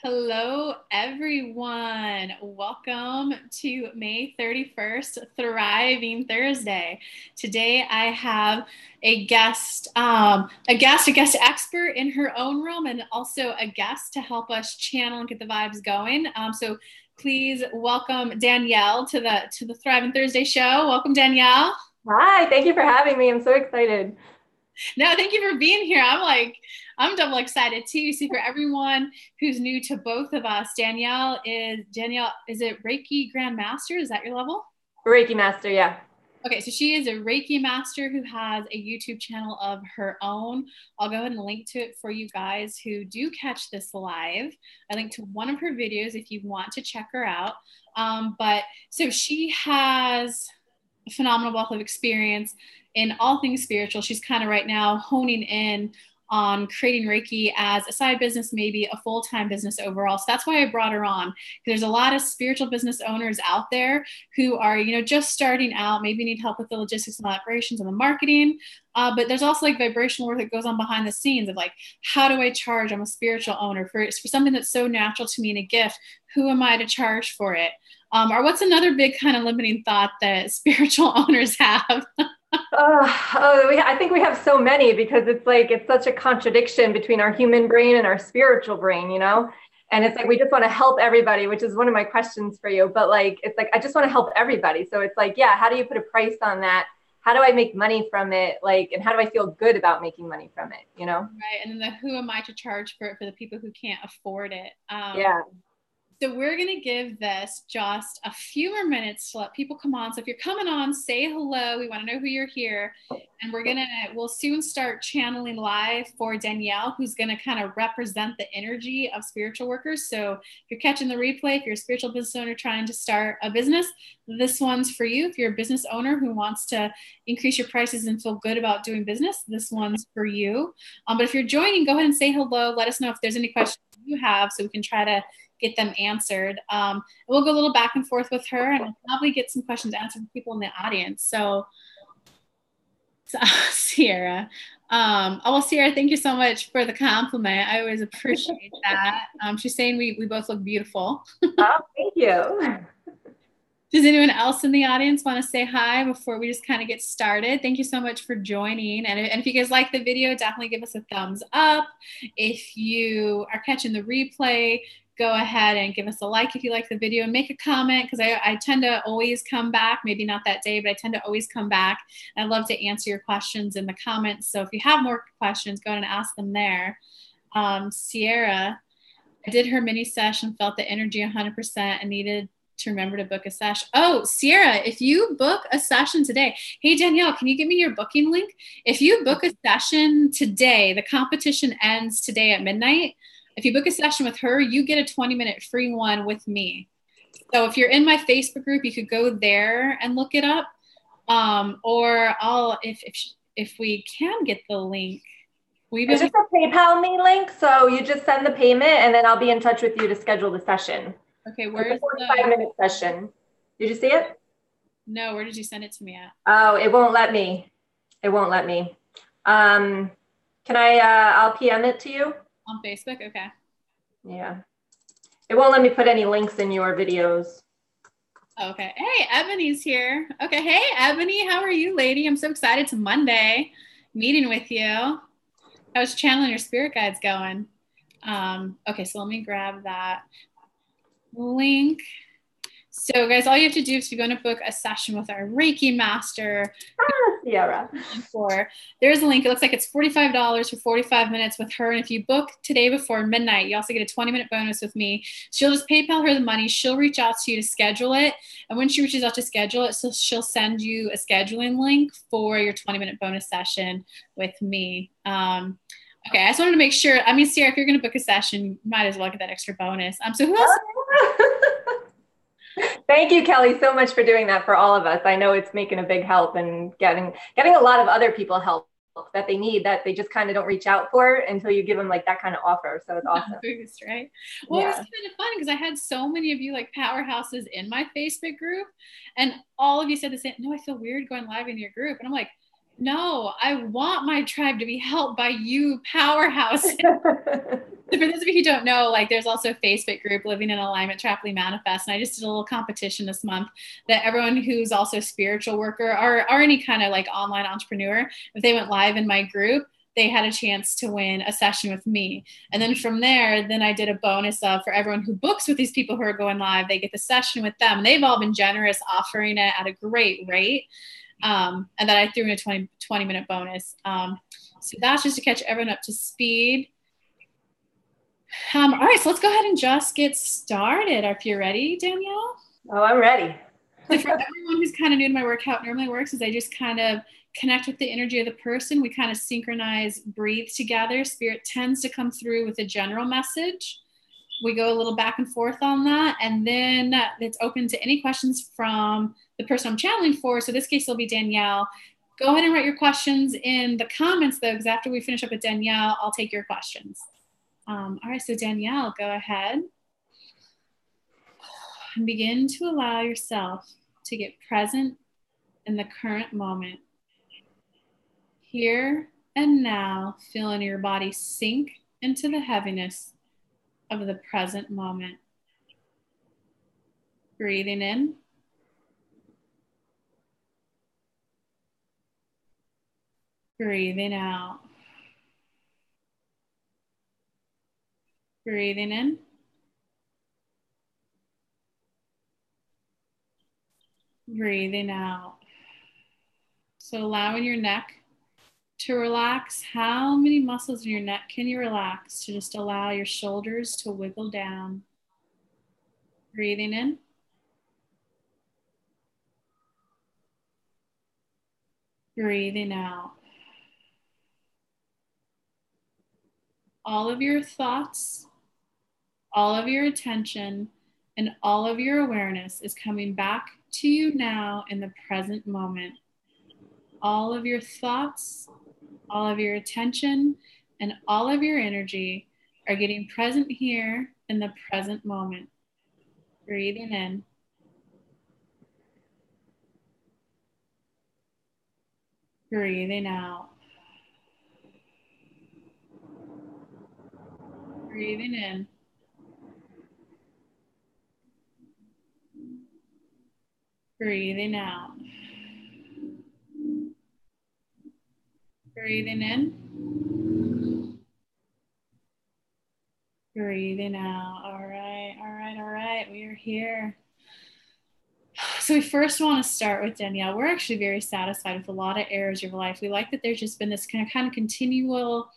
Hello, everyone. Welcome to May 31st, Thriving Thursday. Today, I have a guest expert in her own realm, and also a guest to help us channel and get the vibes going. So please welcome Danielle to the Thriving Thursday show. Welcome, Danielle. Hi, thank you for having me. I'm so excited. No, thank you for being here. I'm double excited too. See, for everyone who's new to both of us, Danielle, is it Reiki Grandmaster? Is that your level? Reiki Master, yeah. Okay, so she is a Reiki master who has a YouTube channel of her own. I'll go ahead and link to it for you guys who do catch this live. I linked to one of her videos if you want to check her out. But so she has a phenomenal wealth of experience in all things spiritual. She's kind of right now honing in on creating Reiki as a side business, maybe a full-time business overall. So that's why I brought her on. There's a lot of spiritual business owners out there who are, just starting out, maybe need help with the logistics and operations and the marketing. But there's also like vibrational work that goes on behind the scenes of like, how do I charge? I'm a spiritual owner for something that's so natural to me and a gift. Who am I to charge for it? Or what's another big kind of limiting thought that spiritual owners have? I think we have so many because it's such a contradiction between our human brain and our spiritual brain. And it's like we just want to help everybody, which is one of my questions for you. But it's like I just want to help everybody. So it's like, yeah, how do you put a price on that? How do I make money from it? And how do I feel good about making money from it? Right. And then who am I to charge for it for the people who can't afford it? Yeah. So we're going to give this just a few more minutes to let people come on. So if you're coming on, say hello. We want to know who you're here. And we'll soon start channeling live for Danielle, who's going to kind of represent the energy of spiritual workers. So if you're catching the replay, if you're a spiritual business owner trying to start a business, this one's for you. If you're a business owner who wants to increase your prices and feel good about doing business, this one's for you. But if you're joining, go ahead and say hello. Let us know if there's any questions you have so we can try to get them answered. We'll go a little back and forth with her and we'll probably get some questions answered from people in the audience. So Sierra. Sierra, thank you so much for the compliment. I always appreciate that. She's saying we both look beautiful. Oh, thank you. Does anyone else in the audience want to say hi before we just kind of get started? Thank you so much for joining. And if you guys like the video, definitely give us a thumbs up. If you are catching the replay, go ahead and give us a like if you like the video and make a comment because I tend to always come back, maybe not that day, but I tend to always come back. And I'd love to answer your questions in the comments. So if you have more questions, go ahead and ask them there. Sierra, I did her mini session, felt the energy 100% and needed to remember to book a session. Oh, Sierra, if you book a session today, hey, Danielle, can you give me your booking link? If you book a session today, the competition ends today at midnight. If you book a session with her, you get a 20-minute free one with me. So if you're in my Facebook group, you could go there and look it up. If we can get the link. It's just a PayPal me link. So you just send the payment and then I'll be in touch with you to schedule the session. Okay, where's the 45-minute session? Did you see it? No, where did you send it to me at? Oh, it won't let me. It won't let me. Can I'll PM it to you? On Facebook? Okay. Yeah. It won't let me put any links in your videos. Okay. Hey, Ebony's here. Okay. Hey, Ebony, how are you, lady? I'm so excited to Monday meeting with you. How's channeling your spirit guides going? Okay, so let me grab that link. So guys, all you have to do is if you're going to book a session with our Reiki master, Sierra. There's a link. It looks like it's $45 for 45 minutes with her. And if you book today before midnight, you also get a 20-minute bonus with me. She'll just PayPal her the money. She'll reach out to you to schedule it. And when she reaches out to schedule it, so she'll send you a scheduling link for your 20-minute bonus session with me. Okay, I just wanted to make sure. I mean, Sierra, if you're going to book a session, you might as well get that extra bonus. So who else? Thank you, Kelly, so much for doing that for all of us. I know it's making a big help and getting a lot of other people help that they need that they just kind of don't reach out for until you give them like that kind of offer. So it's awesome. Boost, right? Well, yeah. It was kind of fun because I had so many of you like powerhouses in my Facebook group and all of you said the same, no, I feel weird going live in your group. And I'm like, no, I want my tribe to be helped by you powerhouses. So So for those of you who don't know, like there's also a Facebook group, Living in Alignment, Trappily Manifest. And I just did a little competition this month that everyone who's also a spiritual worker or any kind of like online entrepreneur, if they went live in my group, they had a chance to win a session with me. And then from there, then I did a bonus of for everyone who books with these people who are going live, they get the session with them. And they've all been generous, offering it at a great rate. And then I threw in a 20-minute bonus. So that's just to catch everyone up to speed. All right, so let's go ahead and just get started. If you're ready, Danielle. Oh, I'm ready. So for everyone who's kind of new to my work, how it normally works is I just kind of connect with the energy of the person. We kind of synchronize, breathe together. Spirit tends to come through with a general message. We go a little back and forth on that. And then it's open to any questions from the person I'm channeling for. So this case, it'll be Danielle. Go ahead and write your questions in the comments, though, because after we finish up with Danielle, I'll take your questions. All right, so Danielle, go ahead and begin to allow yourself to get present in the current moment. Here and now, feeling your body sink into the heaviness of the present moment. Breathing in. Breathing out. Breathing in. Breathing out. So allowing your neck to relax. How many muscles in your neck can you relax to just allow your shoulders to wiggle down? Breathing in. Breathing out. All of your thoughts, all of your attention, and all of your awareness is coming back to you now in the present moment. All of your thoughts, all of your attention, and all of your energy are getting present here in the present moment. Breathing in. Breathing out. Breathing in. Breathing out. Breathing in. Breathing out. All right, all right, all right. We are here. So we first want to start with Danielle. We're actually very satisfied with a lot of areas of your life. We like that there's just been this kind of continual,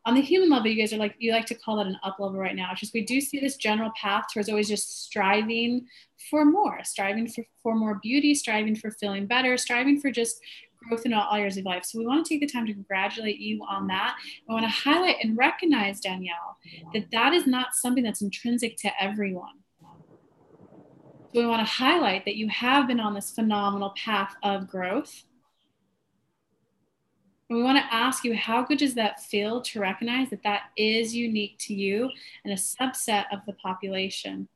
on the human level, you guys are like, you like to call that an up level right now. It's just we do see this general path towards always just striving for more, striving for more beauty, striving for feeling better, striving for just growth in all areas of life. So we want to take the time to congratulate you on that. I want to highlight and recognize, Danielle, that that is not something that's intrinsic to everyone. So we want to highlight that you have been on this phenomenal path of growth. And we want to ask you, how good does that feel to recognize that that is unique to you and a subset of the population?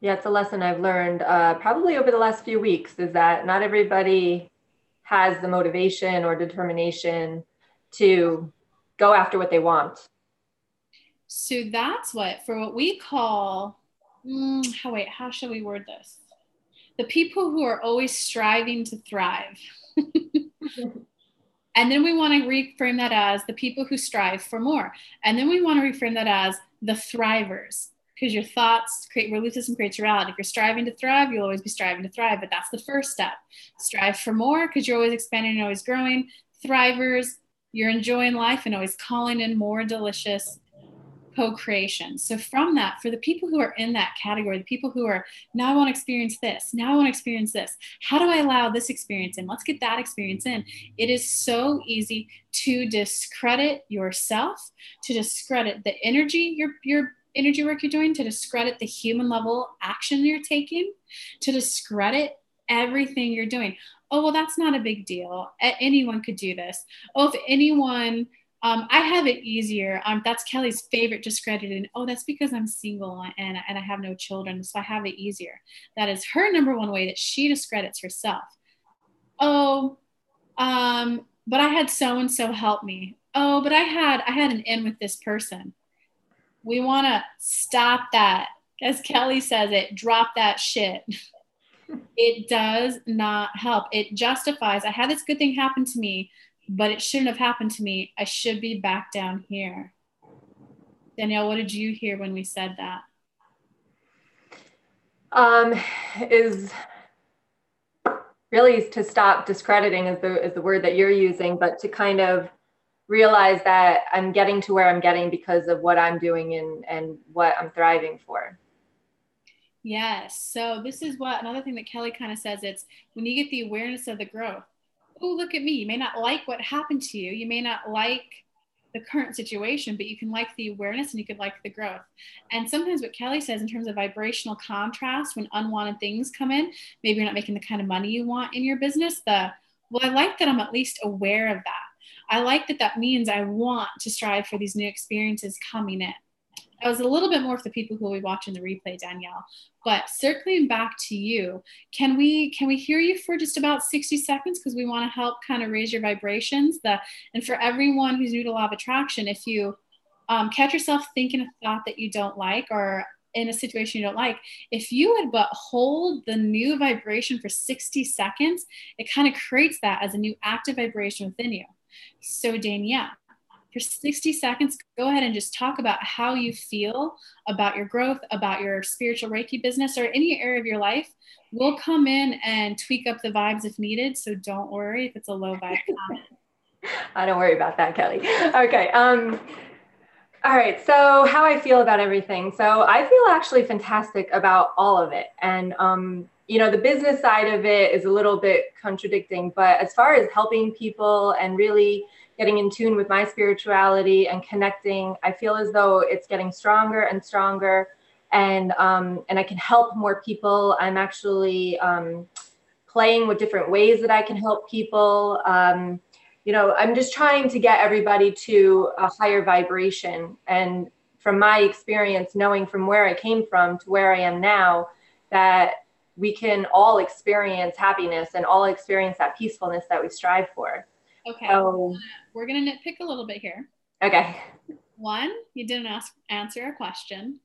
Yeah, it's a lesson I've learned probably over the last few weeks, is that not everybody has the motivation or determination to go after what they want. So that's what we call, how shall we word this? The people who are always striving to thrive. And then we want to reframe that as the people who strive for more. And then we want to reframe that as the thrivers, because your thoughts create belief system, creates reality. If you're striving to thrive, you'll always be striving to thrive, but that's the first step. Strive for more, because you're always expanding and always growing. Thrivers, you're enjoying life and always calling in more delicious co-creation. So from that, for the people who are in that category, the people who are, now I want to experience this, now I want to experience this, how do I allow this experience in? Let's get that experience in. It is so easy to discredit yourself, to discredit the energy, your energy work you're doing, to discredit the human level action you're taking, to discredit everything you're doing. Oh, well, that's not a big deal. Anyone could do this. Oh, if anyone, I have it easier. That's Kelly's favorite discredited. Oh, that's because I'm single and I have no children, so I have it easier. That is her number one way that she discredits herself. Oh, but I had so-and-so help me. Oh, but I had an in with this person. We want to stop that. As Kelly says it, drop that shit. It does not help. It justifies, I had this good thing happen to me, but it shouldn't have happened to me. I should be back down here. Danielle, what did you hear when we said that? Is really to stop discrediting is the word that you're using, but to kind of realize that I'm getting to where I'm getting because of what I'm doing and what I'm thriving for. Yes. So this is what another thing that Kelly kind of says, it's when you get the awareness of the growth. Oh, look at me. You may not like what happened to you. You may not like the current situation, but you can like the awareness and you could like the growth. And sometimes what Kelly says in terms of vibrational contrast, when unwanted things come in, maybe you're not making the kind of money you want in your business, well, I like that I'm at least aware of that. I like that that means I want to strive for these new experiences coming in. I was a little bit more for the people who will be watching the replay, Danielle. But circling back to you, can we hear you for just about 60 seconds? Because we want to help kind of raise your vibrations. And for everyone who's new to law of attraction, if you catch yourself thinking a thought that you don't like or in a situation you don't like, if you would but hold the new vibration for 60 seconds, it kind of creates that as a new active vibration within you. So Danielle, for 60 seconds, go ahead and just talk about how you feel about your growth, about your spiritual Reiki business, or any area of your life. We'll come in and tweak up the vibes if needed. So don't worry if it's a low vibe comment. I don't worry about that, Kelly. Okay. All right. So how I feel about everything. So I feel actually fantastic about all of it. And, the business side of it is a little bit contradicting, but as far as helping people and really getting in tune with my spirituality and connecting, I feel as though it's getting stronger and stronger, and I can help more people. I'm actually playing with different ways that I can help people. I'm just trying to get everybody to a higher vibration. And from my experience, knowing from where I came from to where I am now, that we can all experience happiness and all experience that peacefulness that we strive for. Okay, so we're going to nitpick a little bit here. Okay. One, you didn't answer a question.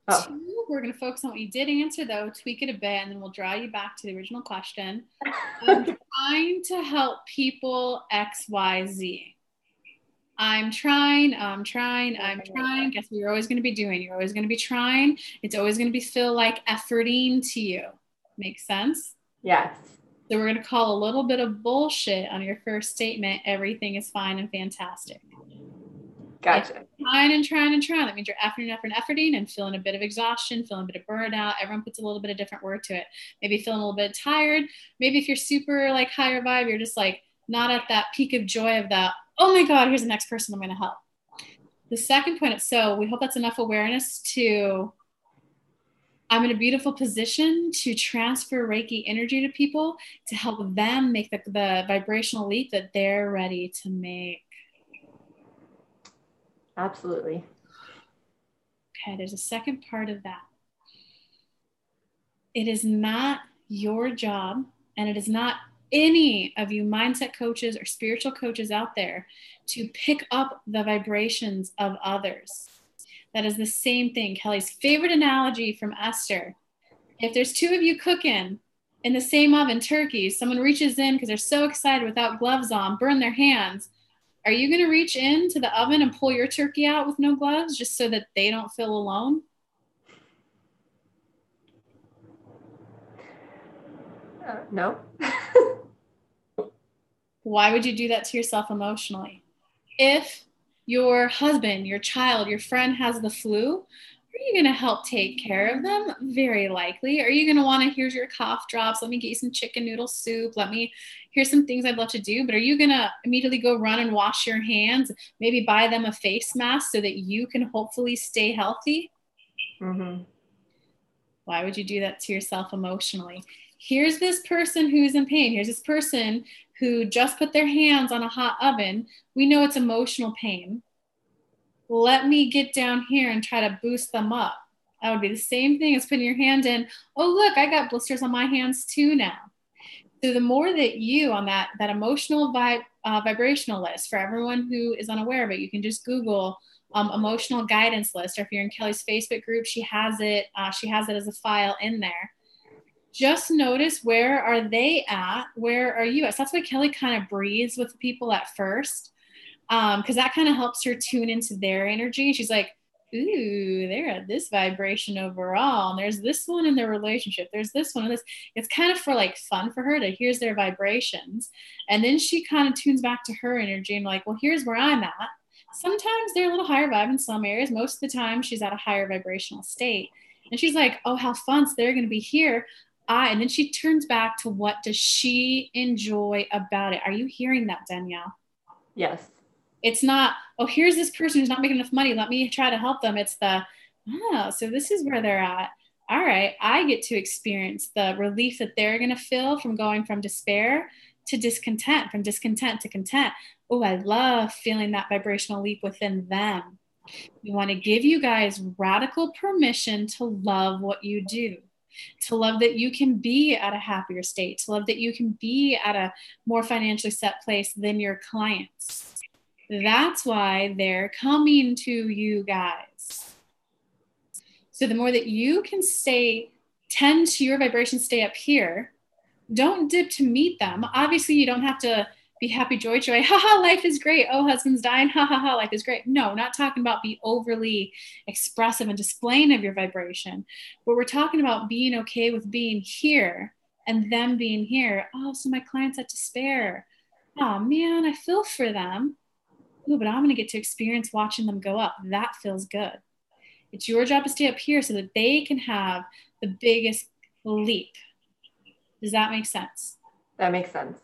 Oh. Two, we're going to focus on what you did answer, though, tweak it a bit, and then we'll draw you back to the original question. I'm trying to help people X, Y, Z. I'm trying. Guess what you're always going to be doing? You're always going to be trying. It's always going to feel like efforting to you. Makes sense? Yes. So we're going to call a little bit of bullshit on your first statement. Everything is fine and fantastic. Gotcha. Trying. That means you're efforting and feeling a bit of exhaustion, feeling a bit of burnout. Everyone puts a little bit of different word to it. Maybe feeling a little bit tired. Maybe if you're super like higher vibe, you're just like not at that peak of joy of that, oh my God, here's the next person I'm going to help. The second point, so we hope that's enough awareness to, I'm in a beautiful position to transfer Reiki energy to people to help them make the vibrational leap that they're ready to make. Absolutely. Okay, there's a second part of that. It is not your job, and it is not any of you mindset coaches or spiritual coaches out there to pick up the vibrations of others. That is the same thing. Kelly's favorite analogy from Esther. If there's two of you cooking in the same oven turkeys, someone reaches in because they're so excited without gloves on, burn their hands. Are you going to reach into the oven and pull your turkey out with no gloves just so that they don't feel alone? No. Why would you do that to yourself emotionally? If your husband, your child, your friend has the flu, are you going to help take care of them? Very likely. Are you going to want to, here's your cough drops, let me get you some chicken noodle soup, here's some things I'd love to do, but are you going to immediately go run and wash your hands, maybe buy them a face mask so that you can hopefully stay healthy? Mm-hmm. Why would you do that to yourself emotionally? Here's this person who's in pain. Here's this person who just put their hands on a hot oven. We know it's emotional pain. Let me get down here and try to boost them up. That would be the same thing as putting your hand in. Oh, look, I got blisters on my hands too now. So the more that you on that emotional vibrational list, for everyone who is unaware of it, you can just Google emotional guidance list, or if you're in Kelly's Facebook group, she has it. She has it as a file in there. Just notice, where are they at? Where are you at? So that's why Kelly kind of breathes with people at first, because that kind of helps her tune into their energy. She's like, ooh, they're at this vibration overall. And there's this one in their relationship. There's this one and this. It's kind of for like fun for her to hear their vibrations. And then she kind of tunes back to her energy and like, well, here's where I'm at. Sometimes they're a little higher vibe in some areas. Most of the time she's at a higher vibrational state. And she's like, oh, how fun. So they're going to be here. And then she turns back to, what does she enjoy about it? Are you hearing that, Danielle? Yes. It's not, oh, here's this person who's not making enough money, let me try to help them. It's the, oh, so this is where they're at. All right, I get to experience the relief that they're going to feel from going from despair to discontent, from discontent to content. Oh, I love feeling that vibrational leap within them. We want to give you guys radical permission to love what you do, to love that you can be at a happier state, to love that you can be at a more financially set place than your clients. That's why they're coming to you guys. So the more that you can tend to your vibration, stay up here, don't dip to meet them. Obviously, you don't have to be happy, joy, joy. Ha ha, life is great. Oh, husband's dying. Ha ha ha, life is great. No, not talking about be overly expressive and displaying of your vibration. But we're talking about being okay with being here and them being here. Oh, so my client's at despair. Oh man, I feel for them. Ooh, but I'm going to get to experience watching them go up. That feels good. It's your job to stay up here so that they can have the biggest leap. Does that make sense? That makes sense.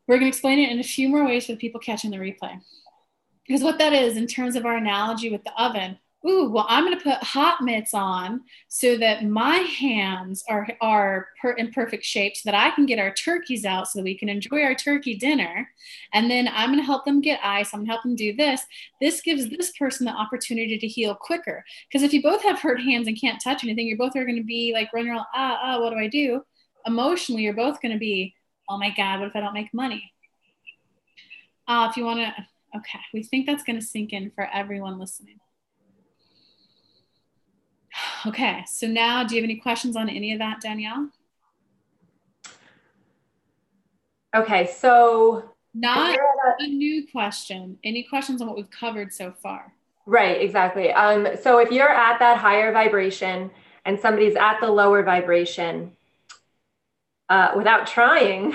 We're going to explain it in a few more ways for the people catching the replay. Because what that is, in terms of our analogy with the oven, ooh, well, I'm going to put hot mitts on so that my hands are in perfect shape so that I can get our turkeys out so that we can enjoy our turkey dinner. And then I'm going to help them get ice. I'm going to help them do this. This gives this person the opportunity to heal quicker. Because if you both have hurt hands and can't touch anything, you both are going to be like running around, what do I do? Emotionally, you're both going to be, oh my God, what if I don't make money? If you want to, okay, we think that's going to sink in for everyone listening. Okay, so now do you have any questions on any of that, Danielle? Okay, so not a new question. Any questions on what we've covered so far? Right, exactly. So if you're at that higher vibration and somebody's at the lower vibration, without trying,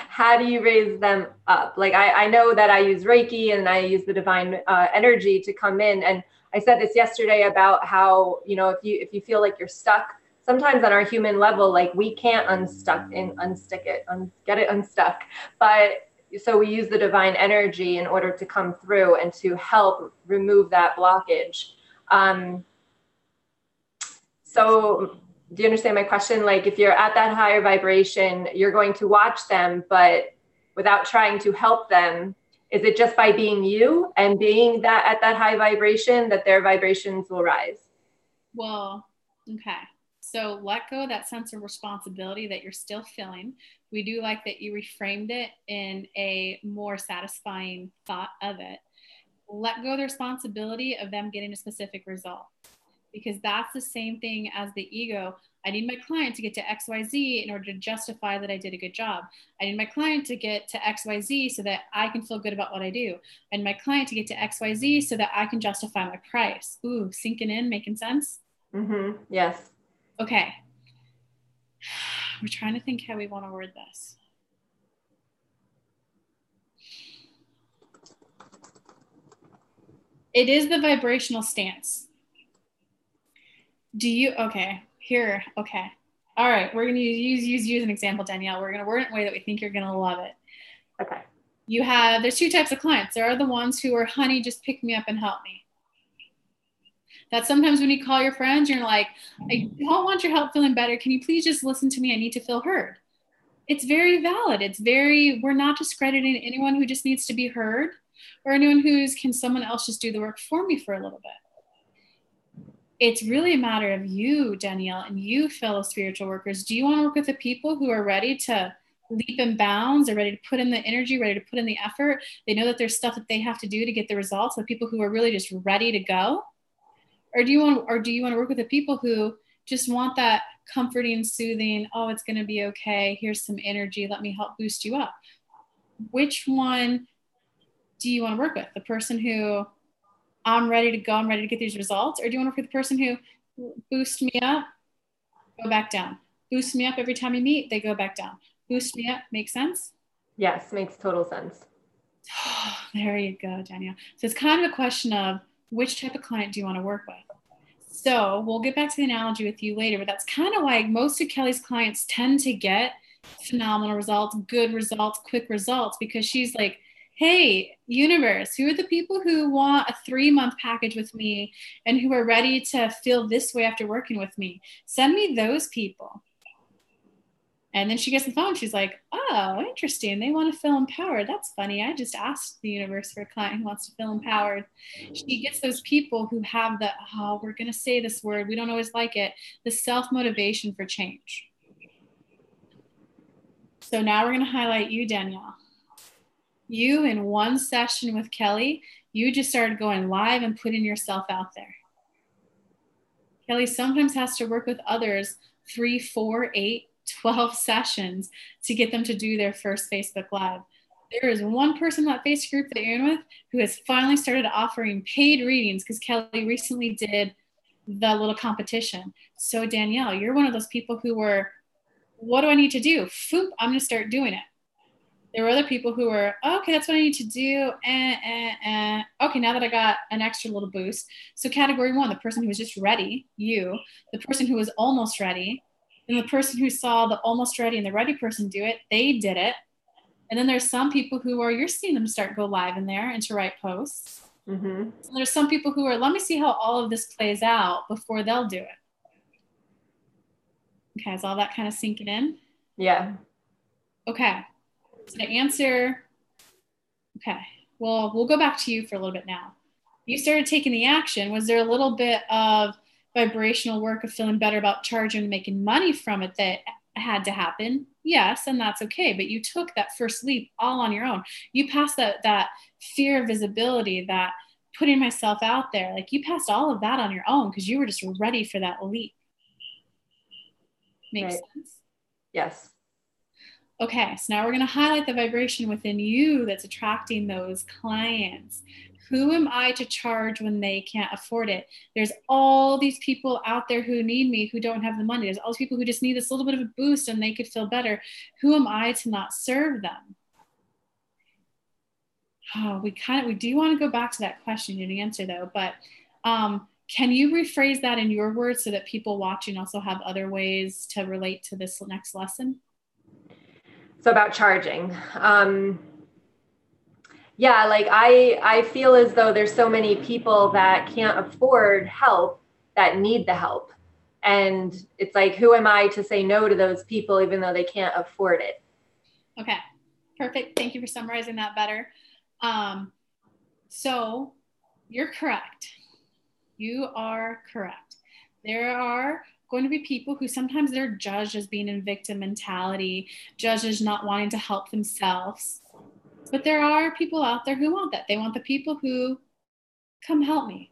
how do you raise them up? Like I know that I use Reiki and I use the divine energy to come in. And I said this yesterday about how, you know, if you feel like you're stuck, sometimes on our human level, like we can't get it unstuck. But so we use the divine energy in order to come through and to help remove that blockage. So do you understand my question? Like if you're at that higher vibration, you're going to watch them, but without trying to help them. Is it just by being you and being that at that high vibration that their vibrations will rise? Well, okay. So let go of that sense of responsibility that you're still feeling. We do like that you reframed it in a more satisfying thought of it. Let go of the responsibility of them getting a specific result, because that's the same thing as the ego. I need my client to get to XYZ in order to justify that I did a good job. I need my client to get to XYZ so that I can feel good about what I do. And my client to get to XYZ so that I can justify my price. Ooh, sinking in, making sense? Mm-hmm. Yes. Okay. We're trying to think how we want to word this. It is the vibrational stance. Okay, here, okay. All right, we're going to use you as an example, Danielle. We're going to word it in a way that we think you're going to love it. Okay. There's two types of clients. There are the ones who are, honey, just pick me up and help me. That sometimes when you call your friends, you're like, I don't want your help feeling better. Can you please just listen to me? I need to feel heard. It's very valid. We're not discrediting anyone who just needs to be heard, or anyone can someone else just do the work for me for a little bit. It's really a matter of you, Danielle, and you, fellow spiritual workers. Do you want to work with the people who are ready to leap and bounds, are ready to put in the energy, ready to put in the effort. They know that there's stuff that they have to do to get the results. The people who are really just ready to go? Or do you want to work with the people who just want that comforting, soothing, oh, it's going to be okay. Here's some energy. Let me help boost you up. Which one do you want to work with? The person who, I'm ready to go, I'm ready to get these results? Or do you want to work with the person who boosts me up, go back down? Boost me up every time you meet, they go back down. Boost me up. Make sense? Yes, makes total sense. Oh, there you go, Danielle. So it's kind of a question of which type of client do you want to work with? So we'll get back to the analogy with you later, but that's kind of why most of Kelly's clients tend to get phenomenal results, good results, quick results, because she's like, hey, universe, who are the people who want a 3-month package with me and who are ready to feel this way after working with me? Send me those people. And then she gets the phone. She's like, oh, interesting. They want to feel empowered. That's funny. I just asked the universe for a client who wants to feel empowered. She gets those people who have the, oh, we're going to say this word, we don't always like it, the self-motivation for change. So now we're going to highlight you, Danielle. You, in one session with Kelly, you just started going live and putting yourself out there. Kelly sometimes has to work with others 3, 4, 8, 12 sessions to get them to do their first Facebook Live. There is one person in that Facebook group that you're in with who has finally started offering paid readings because Kelly recently did the little competition. So Danielle, you're one of those people who were, what do I need to do? Foop, I'm going to start doing it. There were other people who were, oh, okay, that's what I need to do. Okay, now that I got an extra little boost. So category 1, the person who was just ready, you, the person who was almost ready, and the person who saw the almost ready and the ready person do it, they did it. And then there's some people who are, you're seeing them start go live in there and to write posts. Mm-hmm. So there's some people who are, let me see how all of this plays out before they'll do it. Okay, is all that kind of sinking in? Yeah. Okay. So to answer, okay, well, we'll go back to you for a little bit now. You started taking the action. Was there a little bit of vibrational work of feeling better about charging and making money from it that had to happen? Yes, and that's okay. But you took that first leap all on your own. You passed that fear of visibility, that putting myself out there. Like you passed all of that on your own because you were just ready for that leap. Makes sense? Yes. Okay, so now we're going to highlight the vibration within you that's attracting those clients. Who am I to charge when they can't afford it? There's all these people out there who need me, who don't have the money. There's all these people who just need this little bit of a boost and they could feel better. Who am I to not serve them? Oh, we do want to go back to that question you didn't answer though, but can you rephrase that in your words so that people watching also have other ways to relate to this next lesson? So about charging, yeah, like I feel as though there's so many people that can't afford help that need the help. And it's like, who am I to say no to those people, even though they can't afford it? Okay, perfect. Thank you for summarizing that better. So you're correct. You are correct. There are going to be people who sometimes they're judged as being in victim mentality, judged as not wanting to help themselves. But there are people out there who want that. They want the people who come help me.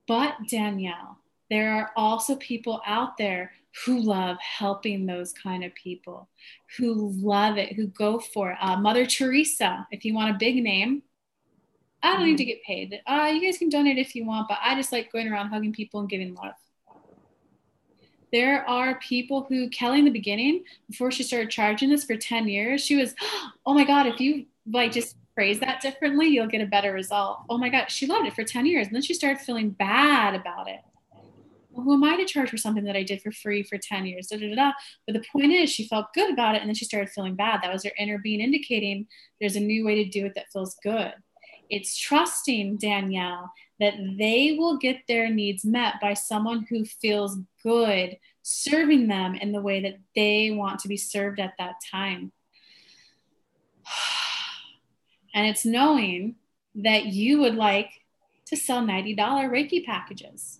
But Danielle, there are also people out there who love helping those kind of people, who love it, who go for it. Mother Teresa, if you want a big name, I don't need to get paid. You guys can donate if you want, but I just like going around hugging people and giving love. There are people who, Kelly in the beginning, before she started charging this for 10 years, she was, oh my God, if you like just phrase that differently, you'll get a better result. Oh my God, she loved it for 10 years. And then she started feeling bad about it. Well, who am I to charge for something that I did for free for 10 years? Da, da, da, da. But the point is she felt good about it. And then she started feeling bad. That was her inner being indicating there's a new way to do it that feels good. It's trusting, Danielle, that they will get their needs met by someone who feels good serving them in the way that they want to be served at that time. And it's knowing that you would like to sell $90 Reiki packages.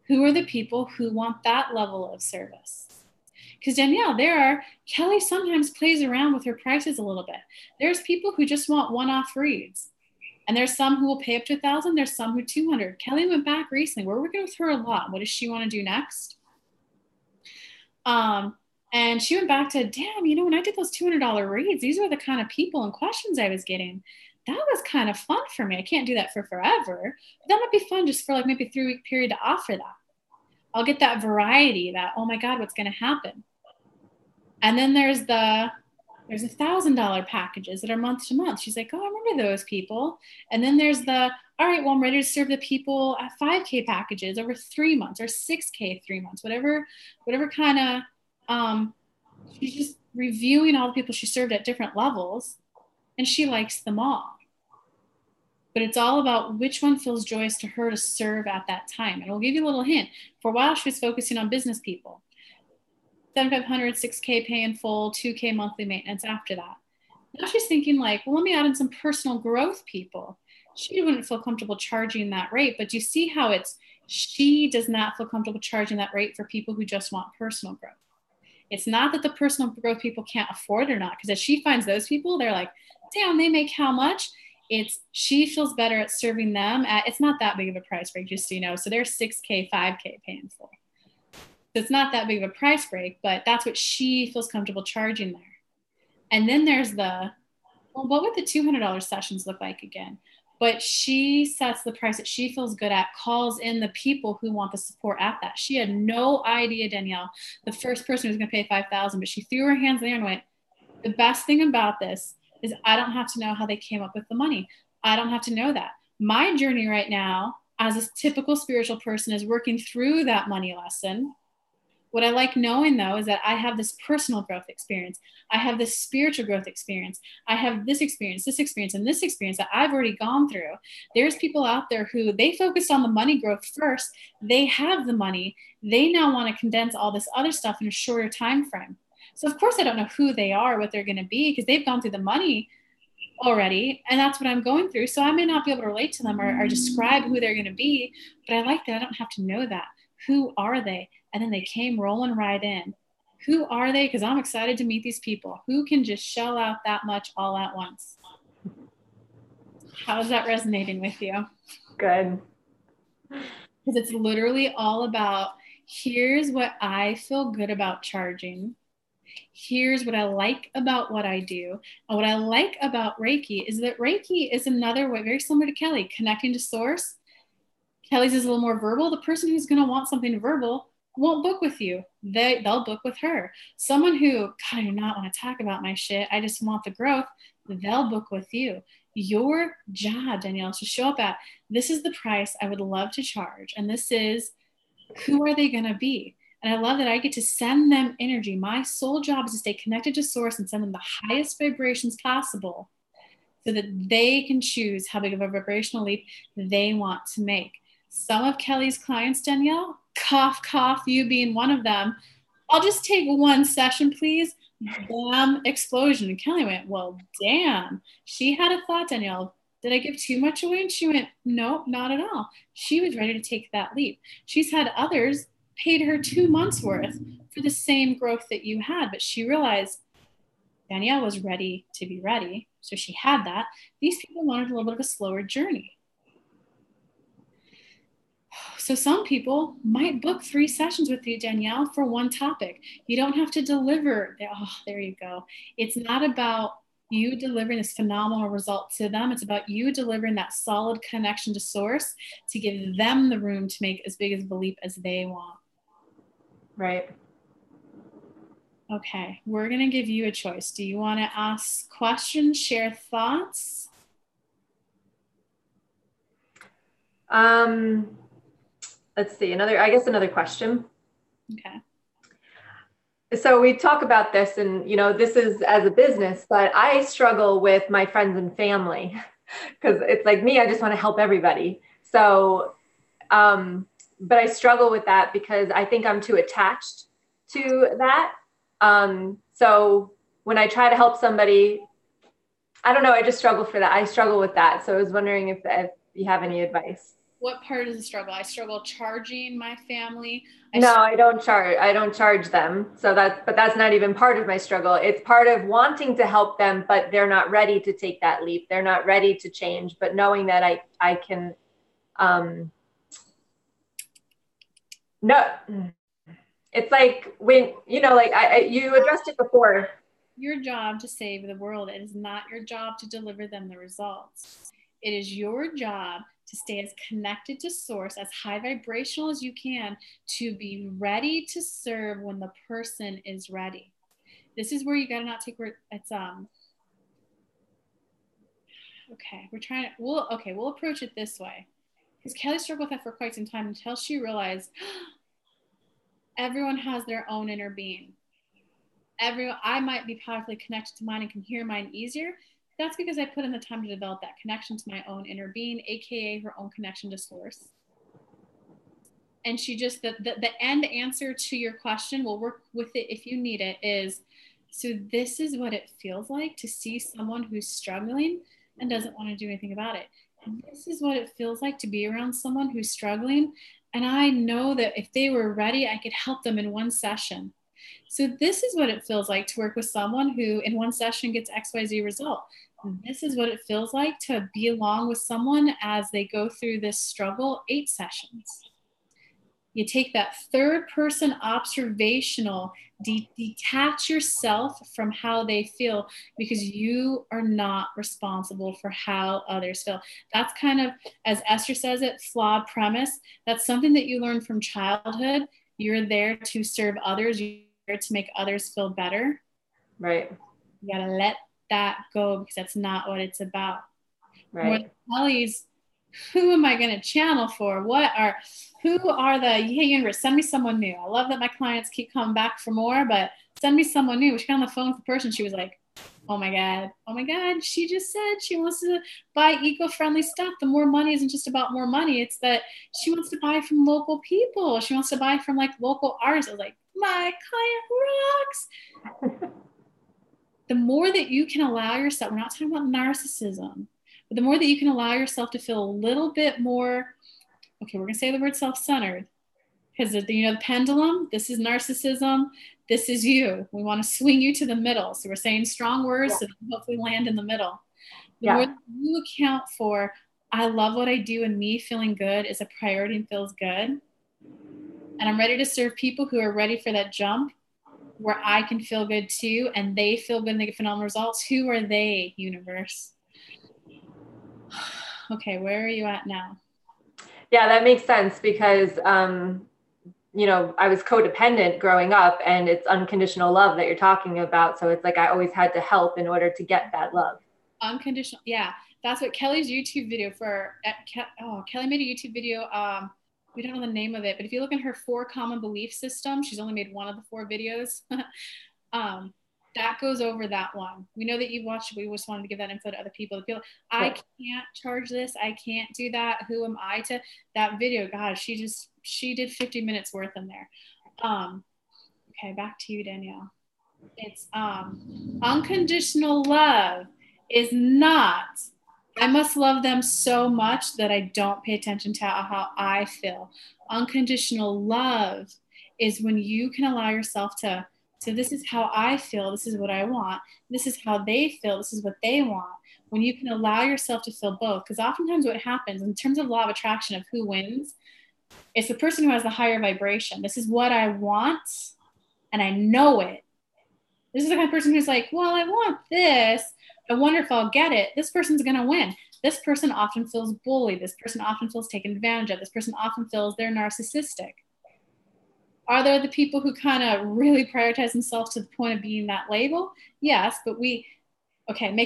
Who are the people who want that level of service? Because Danielle, Kelly sometimes plays around with her prices a little bit. There's people who just want one-off reads. And there's some who will pay up to 1,000. There's some who 200. Kelly went back recently. We're working with her a lot. What does she want to do next? And she went back to, damn, when I did those $200 reads, these were the kind of people and questions I was getting. That was kind of fun for me. I can't do that for forever. But that might be fun just for like maybe a 3-week period to offer that. I'll get that variety, that, oh my God, what's going to happen? And then there's $1,000 packages that are month to month. She's like, oh, I remember those people. And then there's all right, well, I'm ready to serve the people at 5K packages over 3 months or 6K 3 months, whatever kind of, she's just reviewing all the people she served at different levels, and she likes them all. But it's all about which one feels joyous to her to serve at that time. And we'll give you a little hint. For a while, she was focusing on business people. 7,500, 6K pay in full, 2K monthly maintenance after that. Now she's thinking like, well, let me add in some personal growth people. She wouldn't feel comfortable charging that rate, but you see how she does not feel comfortable charging that rate for people who just want personal growth. It's not that the personal growth people can't afford it or not, because if she finds those people, they're like, damn, they make how much? She feels better at serving them it's not that big of a price break, just so you know. So they're 6K, 5K paying full. So it's not that big of a price break, but that's what she feels comfortable charging there. And then there's what would the $200 sessions look like again? But she sets the price that she feels good at, calls in the people who want the support at that. She had no idea, Danielle, the first person was going to pay $5,000, but she threw her hands in the air and went, the best thing about this is I don't have to know how they came up with the money. I don't have to know that. My journey right now as a typical spiritual person is working through that money lesson. What I like knowing, though, is that I have this personal growth experience. I have this spiritual growth experience. I have this experience, and this experience that I've already gone through. There's people out there who they focused on the money growth first. They have the money. They now want to condense all this other stuff in a shorter time frame. So, of course, I don't know who they are, what they're going to be, because they've gone through the money already, and that's what I'm going through. So I may not be able to relate to them or describe who they're going to be, but I like that I don't have to know that. Who are they? And then they came rolling right in. Who are they? Because I'm excited to meet these people who can just shell out that much all at once. How is that resonating with you? Good. Because it's literally all about, here's what I feel good about charging. Here's what I like about what I do. And what I like about Reiki is that Reiki is another way, very similar to Kelly, connecting to source. Kelly's is a little more verbal. The person who's going to want something verbal won't book with you. They'll book with her. Someone who, God, I do not want to talk about my shit, I just want the growth, they'll book with you. Your job, Danielle, is to show up at, this is the price I would love to charge. And this is, who are they going to be? And I love that I get to send them energy. My sole job is to stay connected to source and send them the highest vibrations possible so that they can choose how big of a vibrational leap they want to make. Some of Kelly's clients, Danielle, cough, cough, you being one of them, I'll just take one session, please. Bam, explosion. And Kelly went, well, damn. She had a thought, Danielle. Did I give too much away? And she went, no, not at all. She was ready to take that leap. She's had others paid her 2 months worth for the same growth that you had, but she realized Danielle was ready to be ready. So she had that. These people wanted a little bit of a slower journey. So some people might book 3 sessions with you, Danielle, for one topic. You don't have to deliver. Oh, there you go. It's not about you delivering this phenomenal result to them. It's about you delivering that solid connection to source to give them the room to make as big of a leap as they want. Right. Okay, we're going to give you a choice. Do you want to ask questions, share thoughts? Let's see, another question. Okay. So we talk about this and, this is as a business, but I struggle with my friends and family because it's like me, I just want to help everybody. So, but I struggle with that because I think I'm too attached to that. So when I try to help somebody, I don't know, I just struggle for that. I struggle with that. So I was wondering if you have any advice. What part is the struggle? I struggle charging my family. No, I don't charge. I don't charge them. So but that's not even part of my struggle. It's part of wanting to help them, but they're not ready to take that leap. They're not ready to change, but knowing that I can, no, it's like when, like you addressed it before. Your job to save the world. It is not your job to deliver them the results. It is your job to stay as connected to source, as high vibrational as you can, to be ready to serve when the person is ready. This is where you got to not take where it's okay, we'll approach it this way. Because Kelly struggled with that for quite some time until she realized everyone has their own inner being. I might be powerfully connected to mine and can hear mine easier. That's because I put in the time to develop that connection to my own inner being, aka her own connection to source. And she just the end answer to your question, we'll work with it if you need it, is so this is what it feels like to see someone who's struggling and doesn't want to do anything about it. And this is what it feels like to be around someone who's struggling. And I know that if they were ready, I could help them in one session. So this is what it feels like to work with someone who in one session gets XYZ result. And this is what it feels like to be along with someone as they go through this struggle 8 sessions. You take that third person observational, detach yourself from how they feel, because you are not responsible for how others feel. That's kind of, as Esther says it, flawed premise. That's something that you learn from childhood. You're there to serve others. You're there to make others feel better. Right. You got to let that go, because that's not what it's about. Right. Kelly's, who am I going to channel for? Who are the universe? Send me someone new. I love that my clients keep coming back for more, but send me someone new. She got on the phone with the person. She was like, oh my God. She just said she wants to buy eco-friendly stuff. The more money isn't just about more money. It's that she wants to buy from local people. She wants to buy from like local artists. I was like, my client rocks. The more that you can allow yourself, we're not talking about narcissism, but the more that you can allow yourself to feel a little bit more, okay, we're going to say the word self-centered, because the pendulum, this is narcissism, this is you. We want to swing you to the middle. So we're saying strong words so that we hopefully land in the middle. The more that you account for, I love what I do and me feeling good is a priority and feels good. And I'm ready to serve people who are ready for that jump where I can feel good too, and they feel good and they get phenomenal results. Who are they, universe? Okay, where are you at now? Yeah, that makes sense, because I was codependent growing up, and it's unconditional love that you're talking about. So it's like I always had to help in order to get that love. Unconditional, yeah. That's what Kelly's YouTube video Kelly made a YouTube video. We don't know the name of it, but if you look at her 4 common belief system, she's only made one of the 4 videos. That goes over that one. We know that you watched it. We just wanted to give that info to other people. I can't charge this. I can't do that. Who am I to that video? God, she did 50 minutes worth in there. Okay, back to you, Danielle. It's unconditional love is not, I must love them so much that I don't pay attention to how I feel. Unconditional love is when you can allow yourself to, so this is how I feel, this is what I want, this is how they feel, this is what they want. When you can allow yourself to feel both, because oftentimes what happens in terms of law of attraction of who wins, it's the person who has the higher vibration. This is what I want, and I know it. This is the kind of person who's like, well, I want this. I wonder if I'll get it. This person's going to win. This person often feels bullied. This person often feels taken advantage of. This person often feels they're narcissistic. Are there the people who kind of really prioritize themselves to the point of being that label? Yes, but make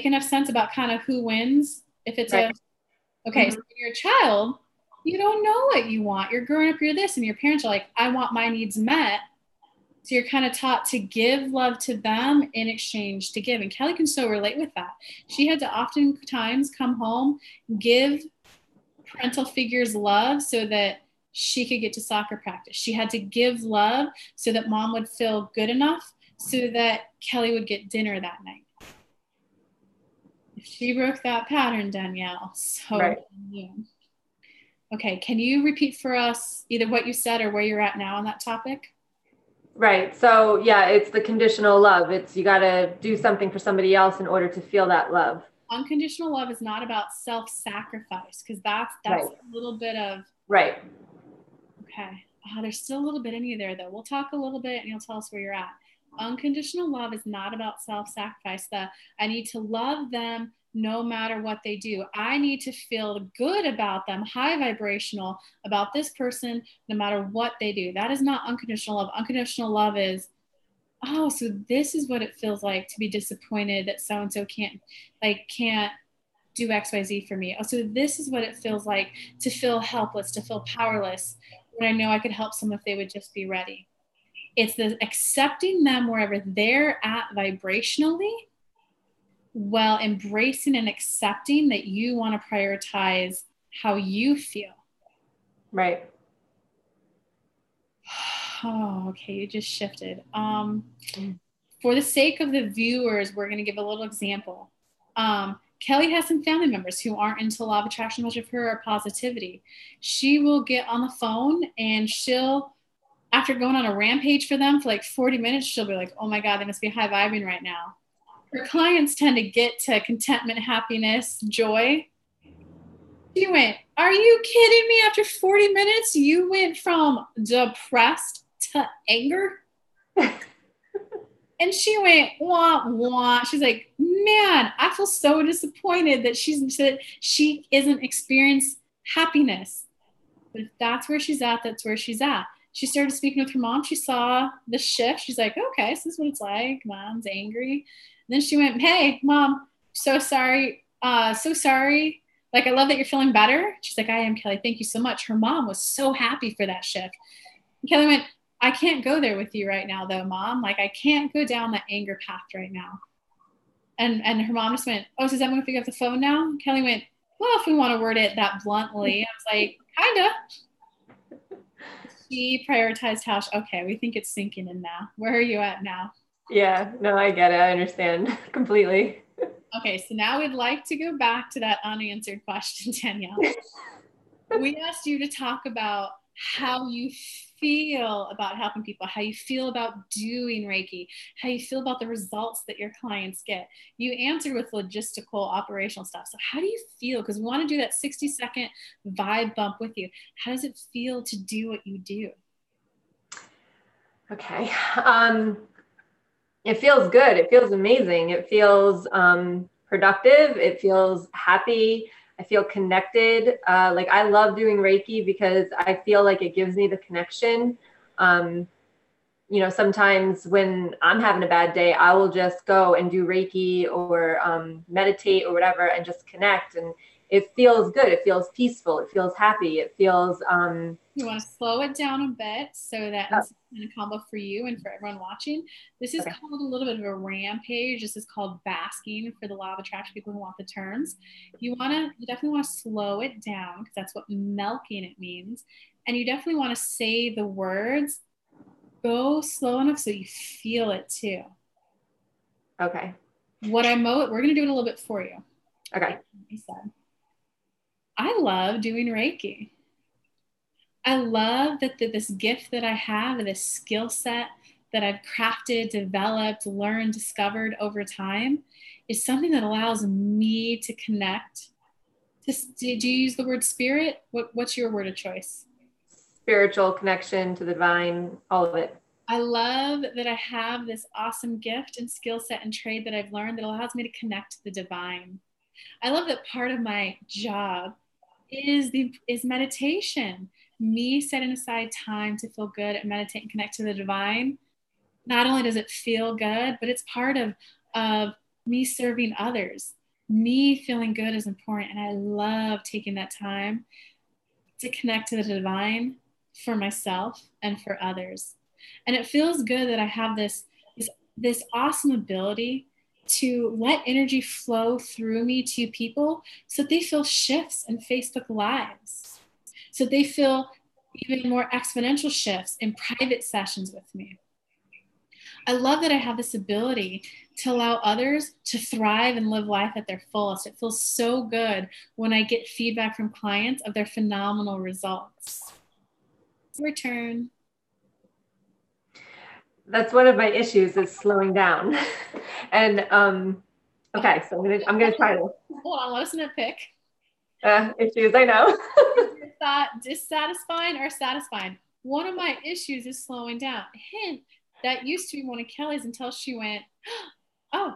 enough sense about kind of who wins. If it's so when you're a child, you don't know what you want. You're growing up, you're this, and your parents are like, I want my needs met. So you're kind of taught to give love to them in exchange to give. And Kelly can so relate with that. She had to oftentimes come home, give parental figures love so that she could get to soccer practice. She had to give love so that mom would feel good enough so that Kelly would get dinner that night. If she broke that pattern, Danielle, so Okay, can you repeat for us either what you said or where you're at now on that topic? Right. So yeah, it's the conditional love. It's you got to do something for somebody else in order to feel that love. Unconditional love is not about self-sacrifice, because that's Right. a little bit of, Right. okay. There's still a little bit in you there, though. We'll talk a little bit and you'll tell us where you're at. Unconditional love is not about self-sacrifice. I need to love them no matter what they do. I need to feel good about them, high vibrational about this person, no matter what they do. That is not unconditional love. Unconditional love is, oh, so this is what it feels like to be disappointed that so-and-so can't do XYZ for me. Oh, so this is what it feels like to feel helpless, to feel powerless, when I know I could help someone if they would just be ready. It's the accepting them wherever they're at vibrationally, while embracing and accepting that you want to prioritize how you feel. Right. Oh, okay, you just shifted. For the sake of the viewers, we're going to give a little example. Kelly has some family members who aren't into law of attraction much of her or positivity. She will get on the phone and she'll, after going on a rampage for them for like 40 minutes, she'll be like, oh my God, they must be high vibing right now. Her clients tend to get to contentment, happiness, joy. She went, are you kidding me? After 40 minutes, you went from depressed to anger? And she went, wah, wah. She's like, man, I feel so disappointed that she isn't experiencing happiness. But if that's where she's at, that's where she's at. She started speaking with her mom. She saw the shift. She's like, okay, so this is what it's like. Mom's angry. And then she went, hey, Mom, so sorry. So sorry. Like, I love that you're feeling better. She's like, I am, Kelly. Thank you so much. Her mom was so happy for that shift. And Kelly went, I can't go there with you right now, though, Mom. Like, I can't go down that anger path right now. And her mom just went, oh, so does that mean we pick up the phone now? And Kelly went, well, if we want to word it that bluntly. I was like, kind of. She prioritized how, okay, we think it's sinking in now. Where are you at now? Yeah, no, I get it. I understand completely. Okay, so now we'd like to go back to that unanswered question, Danielle. We asked you to talk about how you feel about helping people, how you feel about doing Reiki, how you feel about the results that your clients get. You answered with logistical, operational stuff. So how do you feel? Because we want to do that 60-second vibe bump with you. How does it feel to do what you do? Okay. It feels good. It feels amazing. It feels productive. It feels happy. I feel connected. Like I love doing Reiki because I feel like it gives me the connection. Sometimes when I'm having a bad day, I will just go and do Reiki or meditate or whatever and just connect. And it feels good. It feels peaceful. It feels happy. It feels... You want to slow it down a bit so that it's in a combo for you and for everyone watching. This is called a little bit of a rampage. This is called basking for the law of attraction people who want the terms. You definitely want to slow it down because that's what milking it means. And you definitely want to say the words, go slow enough so you feel it too. Okay. We're going to do it a little bit for you. Okay. I love doing Reiki. I love that this gift that I have, this skill set that I've crafted, developed, learned, discovered over time is something that allows me to connect. Do you use the word spirit? What's your word of choice? Spiritual connection to the divine, all of it. I love that I have this awesome gift and skill set and trade that I've learned that allows me to connect to the divine. I love that part of my job is meditation. Me setting aside time to feel good and meditate and connect to the divine. Not only does it feel good, but it's part of me serving others. Me feeling good is important. And I love taking that time to connect to the divine for myself and for others. And it feels good that I have this awesome ability to let energy flow through me to people so that they feel shifts in Facebook Lives. So they feel even more exponential shifts in private sessions with me. I love that I have this ability to allow others to thrive and live life at their fullest. It feels so good when I get feedback from clients of their phenomenal results. Your turn. That's one of my issues, is slowing down. And okay, so I'm gonna try to. Hold on, let us nitpick. Issues, I know. Is your thought dissatisfying or satisfying? One of my issues is slowing down. Hint, that used to be one of Kelly's until she went, oh,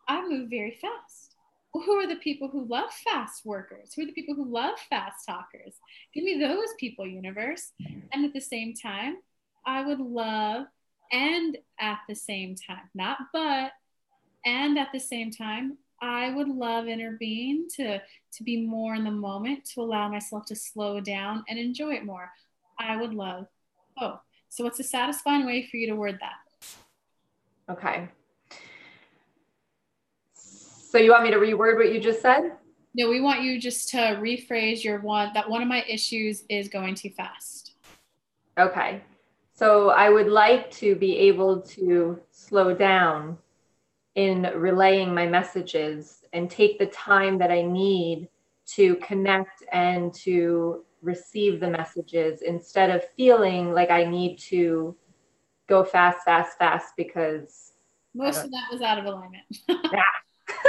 I move very fast. Well, who are the people who love fast workers? Who are the people who love fast talkers? Give me those people, universe. And at the same time, I would love, and at the same time, not but, and at the same time, I would love inner being to be more in the moment, to allow myself to slow down and enjoy it more. I would love both. So what's a satisfying way for you to word that? Okay. So you want me to reword what you just said? No, we want you just to rephrase your one of my issues is going too fast. Okay. So I would like to be able to slow down in relaying my messages and take the time that I need to connect and to receive the messages, instead of feeling like I need to go fast, fast, fast, because most of that was out of alignment. Yeah.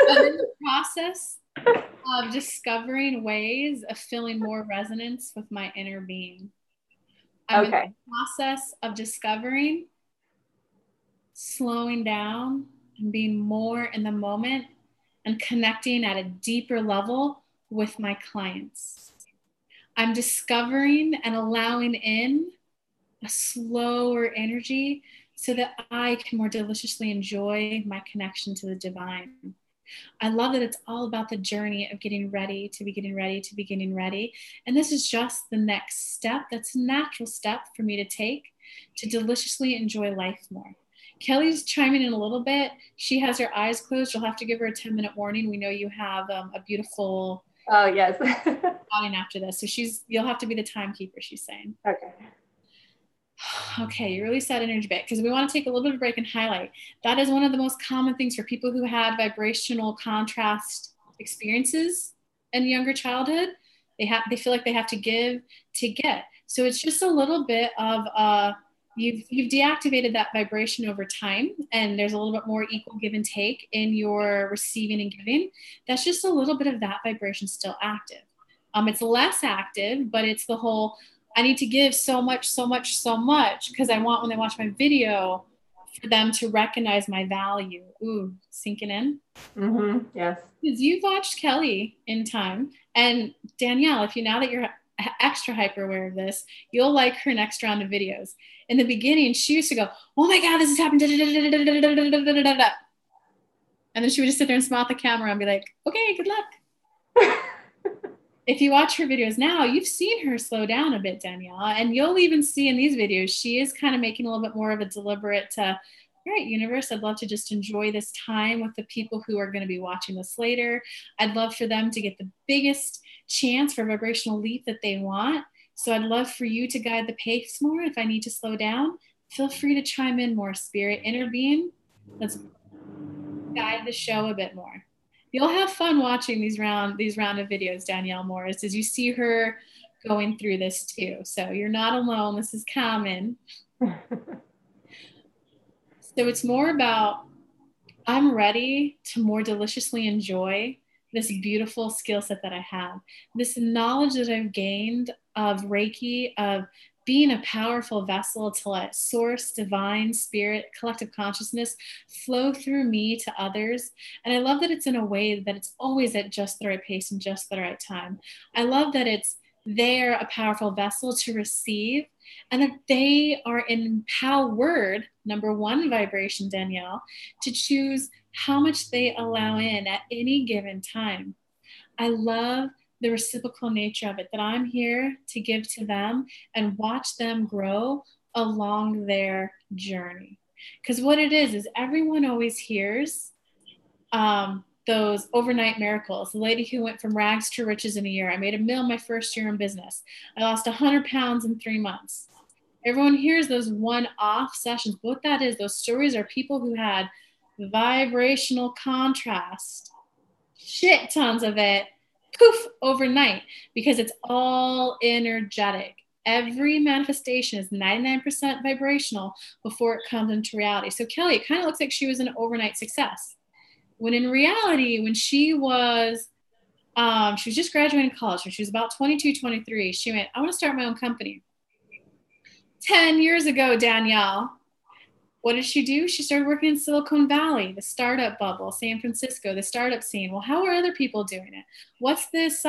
I'm in the process of discovering ways of feeling more resonance with my inner being. I'm in the process of discovering slowing down and being more in the moment and connecting at a deeper level with my clients. I'm discovering and allowing in a slower energy so that I can more deliciously enjoy my connection to the divine. I love that it's all about the journey of getting ready to be getting ready to be getting ready. And this is just the next step. That's a natural step for me to take to deliciously enjoy life more. Kelly's chiming in a little bit. She has her eyes closed. You'll have to give her a 10-minute warning. We know you have a beautiful yes. outing after this. So you'll have to be the timekeeper, she's saying. Okay. Okay, you really set energy back, because we want to take a little bit of a break and highlight. That is one of the most common things for people who had vibrational contrast experiences in younger childhood. They feel like they have to give to get. So it's just a little bit of you've deactivated that vibration over time, and there's a little bit more equal give and take in your receiving and giving. That's just a little bit of that vibration still active. It's less active, but it's the whole, I need to give so much, so much, so much, because I want, when they watch my video, for them to recognize my value. Ooh, sinking in. Mm-hmm. Yes. Because you've watched Kelly in time, and Danielle, now that you're extra hyper aware of this, you'll like her next round of videos. In the beginning, she used to go, oh my God, this has happened. And then she would just sit there and smile at the camera and be like, okay, good luck. If you watch her videos now, you've seen her slow down a bit, Danielle, and you'll even see in these videos, she is kind of making a little bit more of a deliberate, all right, universe, I'd love to just enjoy this time with the people who are going to be watching this later. I'd love for them to get the biggest chance for vibrational leap that they want. So I'd love for you to guide the pace more. If I need to slow down, feel free to chime in more, spirit, inner being. Let's guide the show a bit more. You'll have fun watching these round of videos, Danielle Morris, as you see her going through this too. So you're not alone. This is common. So it's more about, I'm ready to more deliciously enjoy this beautiful skill set that I have, this knowledge that I've gained of Reiki, of being a powerful vessel to let source, divine, spirit, collective consciousness flow through me to others. And I love that it's in a way that it's always at just the right pace and just the right time. I love that they're a powerful vessel to receive, and that they are empowered, number one vibration, Danielle, to choose how much they allow in at any given time. I love the reciprocal nature of it, that I'm here to give to them and watch them grow along their journey. Because what it is everyone always hears those overnight miracles. The lady who went from rags to riches in a year. I made $1 million my first year in business. I lost 100 pounds in 3 months. Everyone hears those one-off sessions. What that is, those stories are people who had vibrational contrast, shit tons of it, poof, overnight, because it's all energetic. Every manifestation is 99% vibrational before it comes into reality. So Kelly, it kind of looks like she was an overnight success. When in reality, when she was just graduating college, so she was about 22, 23, she went, I want to start my own company. 10 years ago, Danielle, what did she do? She started working in Silicon Valley, the startup bubble, San Francisco, the startup scene. Well, how are other people doing it? What's this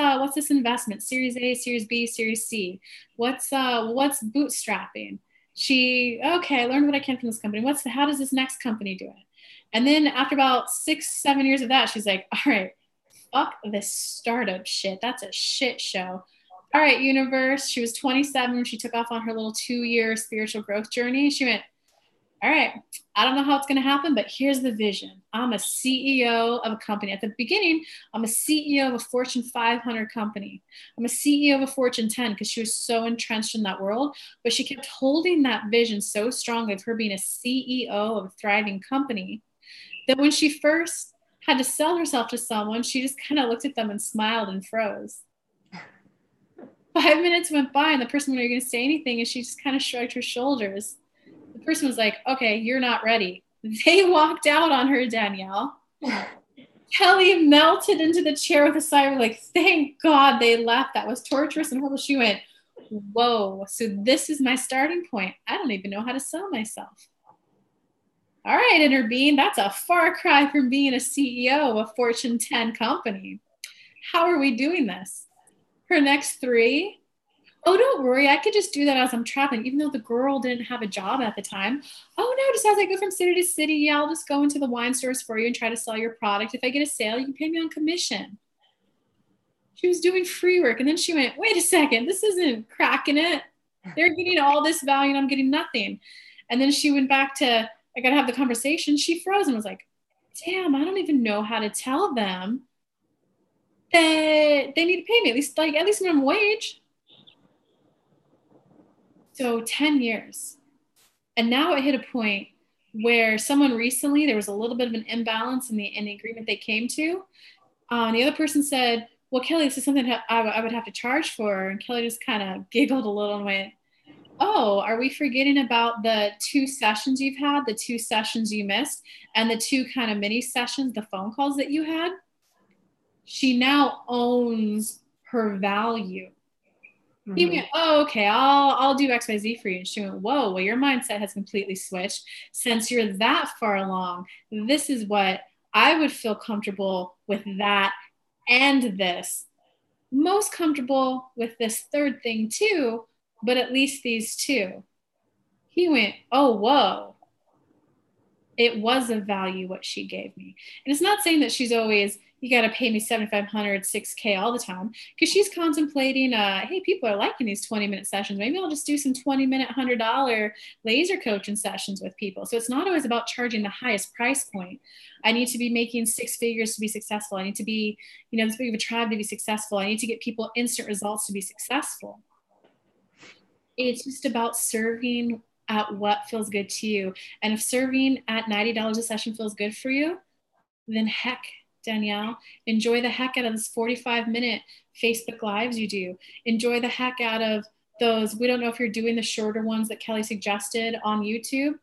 investment? Series A, Series B, Series C. What's bootstrapping? I learned what I can from this company. How does this next company do it? And then after about 6-7 years of that, she's like, all right, fuck this startup shit. That's a shit show. All right, universe. She was 27 when she took off on her little 2-year spiritual growth journey. She went, all right, I don't know how it's going to happen, but here's the vision. I'm a CEO of a company. At the beginning, I'm a CEO of a Fortune 500 company. I'm a CEO of a Fortune 10 because she was so entrenched in that world. But she kept holding that vision so strongly of her being a CEO of a thriving company that when she first had to sell herself to someone, she just kind of looked at them and smiled and froze. 5 minutes went by and the person wasn't going to say anything, and she just kind of shrugged her shoulders. The person was like, okay, you're not ready. They walked out on her, Danielle. Kelly melted into the chair with a sigh of like, thank God they left. That was torturous and horrible. She went, whoa, so this is my starting point. I don't even know how to sell myself. All right, inner being, that's a far cry from being a CEO of a Fortune 10 company. How are we doing this? Her next 3, oh, don't worry, I could just do that as I'm traveling, even though the girl didn't have a job at the time. Oh, no, just as I go from city to city, yeah, I'll just go into the wine stores for you and try to sell your product. If I get a sale, you can pay me on commission. She was doing free work. And then she went, wait a second, this isn't cracking it. They're getting all this value and I'm getting nothing. And then she went back to, I got to have the conversation. She froze and was like, damn, I don't even know how to tell them that they need to pay me at least minimum wage. So 10 years. And now it hit a point where someone recently, there was a little bit of an imbalance in the agreement they came to. The other person said, well, Kelly, this is something I would have to charge for. And Kelly just kind of giggled a little and went, oh, are we forgetting about the 2 sessions you've had, the 2 sessions you missed, and the 2 kind of mini sessions, the phone calls that you had? She now owns her value. Mm-hmm. He went, oh, okay, I'll do XYZ for you. And she went, whoa, well, your mindset has completely switched. Since you're that far along, this is what I would feel comfortable with, that and this. Most comfortable with this third thing too, but at least these 2. He went, oh, whoa. It was of value what she gave me. And it's not saying that she's always, you got to pay me $7,500, $6K all the time, because she's contemplating, hey, people are liking these 20-minute sessions. Maybe I'll just do some 20-minute, $100 laser coaching sessions with people. So it's not always about charging the highest price point. I need to be making 6 figures to be successful. I need to be, this big of a tribe to be successful. I need to get people instant results to be successful. It's just about serving at what feels good to you. And if serving at $90 a session feels good for you, then heck, Danielle, enjoy the heck out of this 45-minute Facebook Lives you do. Enjoy the heck out of those. We don't know if you're doing the shorter ones that Kelly suggested on YouTube.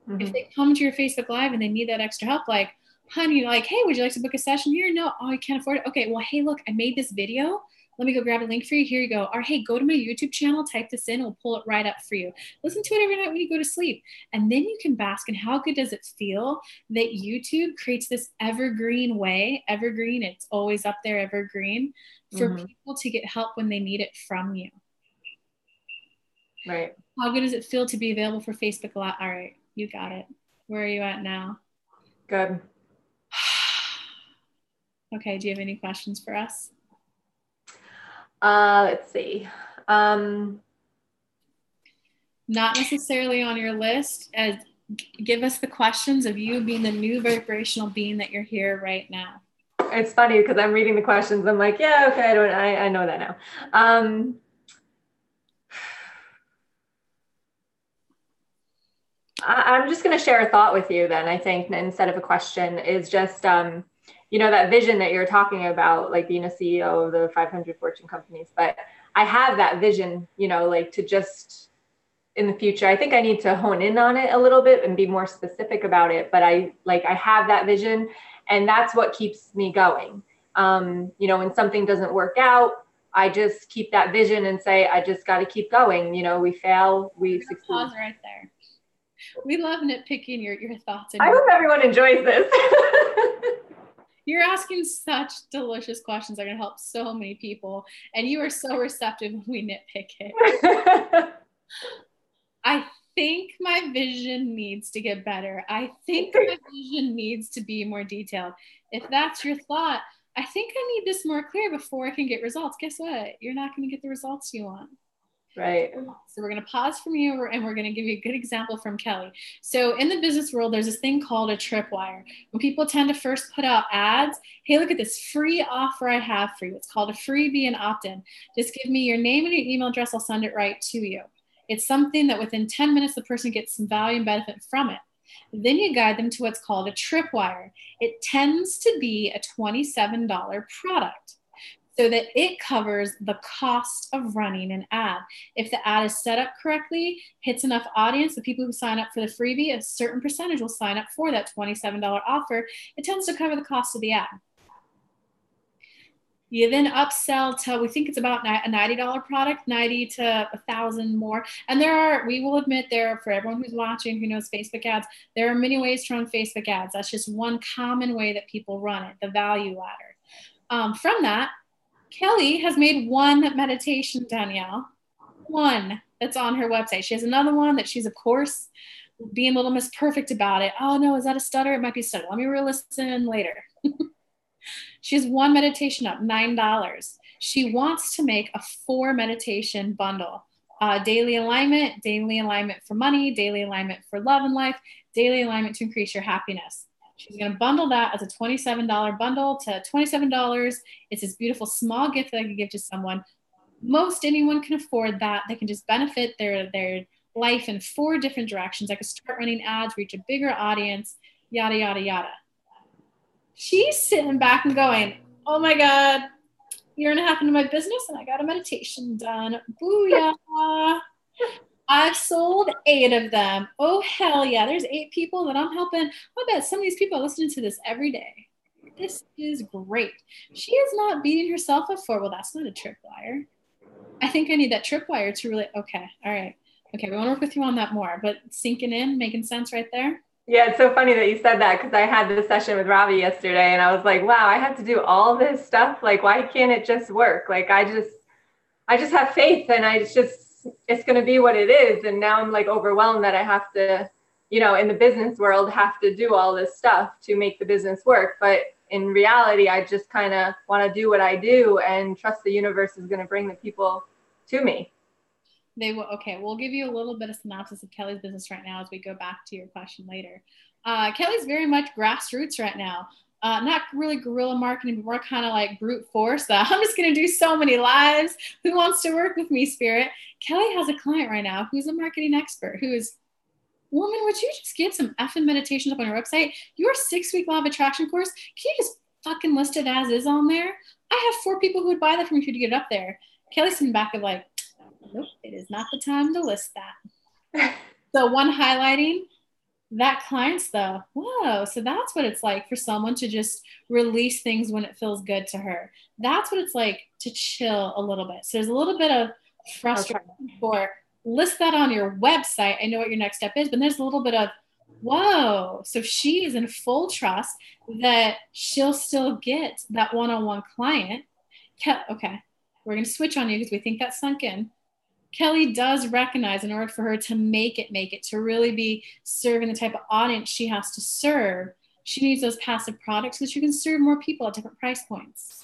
Mm-hmm. If they come to your Facebook Live and they need that extra help, like, honey, like, hey, would you like to book a session here? No, oh, I can't afford it. Okay, well, hey, look, I made this video. Let me go grab a link for you. Here you go. Or hey, go to my YouTube channel, type this in, we'll pull it right up for you. Listen to it every night when you go to sleep. And then you can bask in how good does it feel that YouTube creates this evergreen way. Evergreen, it's always up there, evergreen, for people to get help when they need it from you. Right. How good does it feel to be available for Facebook Live? All right, you got it. Where are you at now? Good. Okay, do you have any questions for us? Let's see. Not necessarily on your list. Give us the questions of you being the new vibrational being that you're here right now. It's funny because I'm reading the questions. I'm like, yeah, okay, I know that now. I'm just going to share a thought with you then, I think, instead of a question, is just, that vision that you're talking about, like being a CEO of the 500 Fortune companies. But I have that vision, like to just in the future, I think I need to hone in on it a little bit and be more specific about it. But I have that vision, and that's what keeps me going. When something doesn't work out, I just keep that vision and say, I just got to keep going. We fail, we succeed. Pause right there. We love nitpicking your thoughts. I hope everyone enjoys this. You're asking such delicious questions that are going to help so many people. And you are so receptive when we nitpick it. I think my vision needs to get better. I think my vision needs to be more detailed. If that's your thought, I think I need this more clear before I can get results. Guess what? You're not going to get the results you want. Right. So we're going to pause from you and we're going to give you a good example from Kelly. So in the business world, there's this thing called a tripwire. When people tend to first put out ads, hey, look at this free offer I have for you. It's called a freebie and opt-in. Just give me your name and your email address. I'll send it right to you. It's something that within 10 minutes, the person gets some value and benefit from it. Then you guide them to what's called a tripwire. It tends to be a $27 product so that it covers the cost of running an ad. If the ad is set up correctly, hits enough audience, the people who sign up for the freebie, a certain percentage will sign up for that $27 offer. It tends to cover the cost of the ad. You then upsell to, we think it's about a $90 product, 90 to 1,000 more. And we will admit for everyone who's watching, who knows Facebook ads, there are many ways to run Facebook ads. That's just one common way that people run it, the value ladder. From that, Kelly has made one meditation, Danielle, one that's on her website. She has another one that she's, of course, being a little Miss Perfect about it. Oh no, is that a stutter? It might be a stutter. Let me re-listen later. She has one meditation up, $9. She wants to make a 4 meditation bundle. Daily alignment for money, daily alignment for love and life, daily alignment to increase your happiness. She's going to bundle that as a $27 bundle to $27. It's this beautiful small gift that I can give to someone. Most anyone can afford that. They can just benefit their life in 4 different directions. I could start running ads, reach a bigger audience, yada, yada, yada. She's sitting back and going, oh my God, year and a half into my business and I got a meditation done. Booyah. I've sold 8 of them. Oh, hell yeah. There's 8 people that I'm helping. I bet some of these people are listening to this every day. This is great. She is not beating herself up for, well, that's not a tripwire. I think I need that tripwire to really, okay, all right. Okay, we want to work with you on that more, but sinking in, making sense right there. Yeah, it's so funny that you said that because I had this session with Ravi yesterday and I was like, wow, I have to do all this stuff. Like, why can't it just work? Like, I just have faith and it's going to be what it is. And now I'm like overwhelmed that I have to, in the business world, have to do all this stuff to make the business work. But in reality, I just kind of want to do what I do and trust the universe is going to bring the people to me. They will. Okay, we'll give you a little bit of synopsis of Kelly's business right now as we go back to your question later. Kelly's very much grassroots right now. Not really guerrilla marketing, but more kind of like brute force. I'm just going to do so many lives. Who wants to work with me, Spirit? Kelly has a client right now who's a marketing expert who is, woman, would you just get some effing meditations up on your website? Your 6-week law of attraction course, can you just fucking list it as is on there? I have 4 people who would buy that from you to get it up there. Kelly's sitting back of like, nope, it is not the time to list that. So one highlighting, that client's the, whoa, so that's what it's like for someone to just release things when it feels good to her. That's what it's like to chill a little bit. So there's a little bit of frustration for list that on your website. I know what your next step is, but there's a little bit of, whoa. So she is in full trust that she'll still get that one-on-one client. Okay, we're going to switch on you because we think that's sunk in. Kelly does recognize in order for her to make it, to really be serving the type of audience she has to serve, she needs those passive products so that she can serve more people at different price points.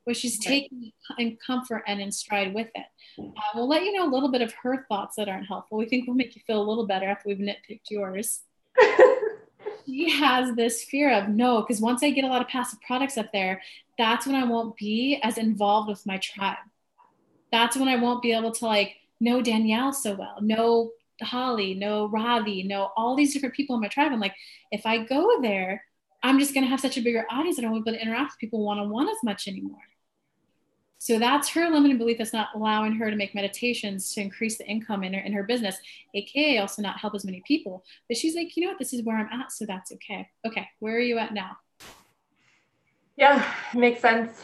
But she's taking in comfort and in stride with it. We'll let you know a little bit of her thoughts that aren't helpful. We think we'll make you feel a little better after we've nitpicked yours. She has this fear of, no, because once I get a lot of passive products up there, that's when I won't be as involved with my tribe. That's when I won't be able to like know Danielle so well, know Holly, no Ravi, no all these different people in my tribe. I'm like, if I go there, I'm just going to have such a bigger audience that I won't be able to interact with people one-on-one as much anymore. So that's her limiting belief that's not allowing her to make meditations to increase the income in her business, aka also not help as many people. But she's like, you know what, this is where I'm at, so that's okay. Okay, where are you at now? Yeah, makes sense.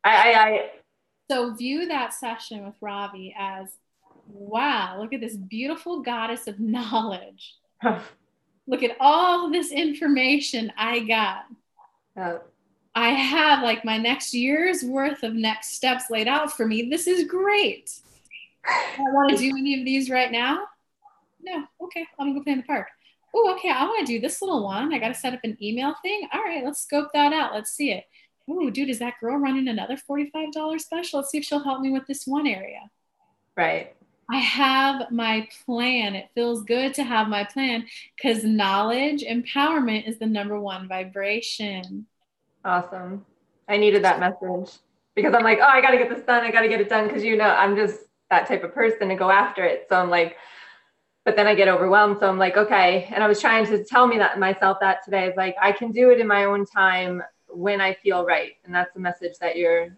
I So view that session with Ravi as, wow, look at this beautiful goddess of knowledge. Look at all this information I got. I have like my next year's worth of next steps laid out for me. This is great. I want to do any of these right now? No. Okay, I'm gonna go play in the park. Oh, okay, I want to do this little one. I got to set up an email thing. All right, let's scope that out. Let's see it. Oh, dude, is that girl running another $45 special? Let's see if she'll help me with this one area. Right. I have my plan. It feels good to have my plan because knowledge, empowerment is the number one vibration. Awesome. I needed that message because I'm like, oh, I got to get this done. I got to get it done because, you know, I'm just that type of person to go after it. So I'm like, but then I get overwhelmed. So I'm like, okay. And I was trying to tell me that myself that today is like, I can do it in my own time when I feel right. And that's the message that you're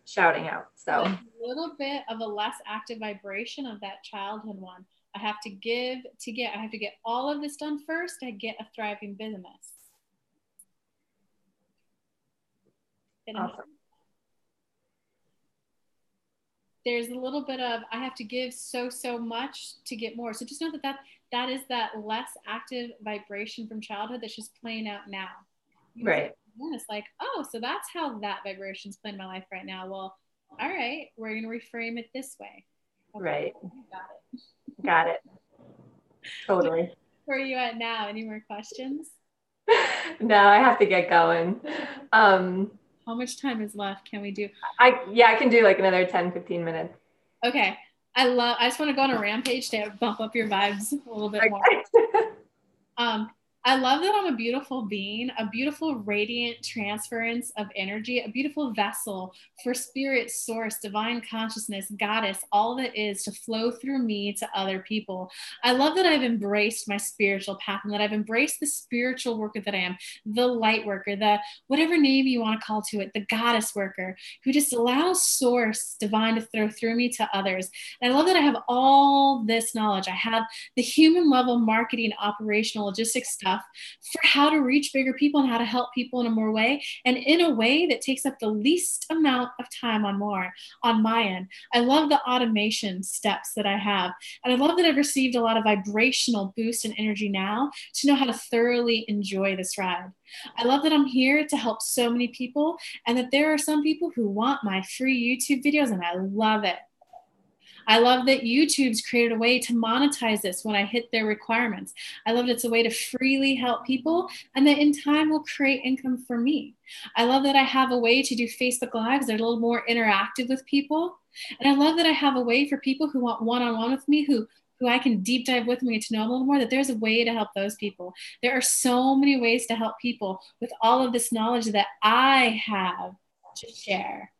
shouting out. So a little bit of a less active vibration of that childhood one. I have to give to get. I have to get all of this done first to get a thriving business. awesome. There's a little bit of I have to give so much to get more. So just know that is that less active vibration from childhood that's just playing out now. Right. And it's like, oh, so that's how that vibration's playing in my life right now. Well, all right, we're gonna reframe it this way. Okay, right. Got it. Got it. Totally. Where are you at now? Any more questions? No, I have to get going. How much time is left? Can we do? I can do like another 10, 15 minutes. Okay. I just want to go on a rampage to bump up your vibes a little bit more. I love that I'm a beautiful being, a beautiful radiant transference of energy, a beautiful vessel for spirit, source, divine consciousness, goddess, all that is to flow through me to other people. I love that I've embraced my spiritual path and that I've embraced the spiritual worker that I am, the light worker, the whatever name you want to call to it, the goddess worker who just allows source divine to throw through me to others. And I love that I have all this knowledge. I have the human level marketing, operational, logistics stuff for how to reach bigger people and how to help people in a more way and in a way that takes up the least amount of time on my end. I love the automation steps that I have. And I love that I've received a lot of vibrational boost and energy now to know how to thoroughly enjoy this ride. I love that I'm here to help so many people and that there are some people who want my free YouTube videos and I love it. I love that YouTube's created a way to monetize this when I hit their requirements. I love that it's a way to freely help people and that in time will create income for me. I love that I have a way to do Facebook Lives that are a little more interactive with people. And I love that I have a way for people who want one-on-one with me, who I can deep dive with me to know a little more, that there's a way to help those people. There are so many ways to help people with all of this knowledge that I have to share.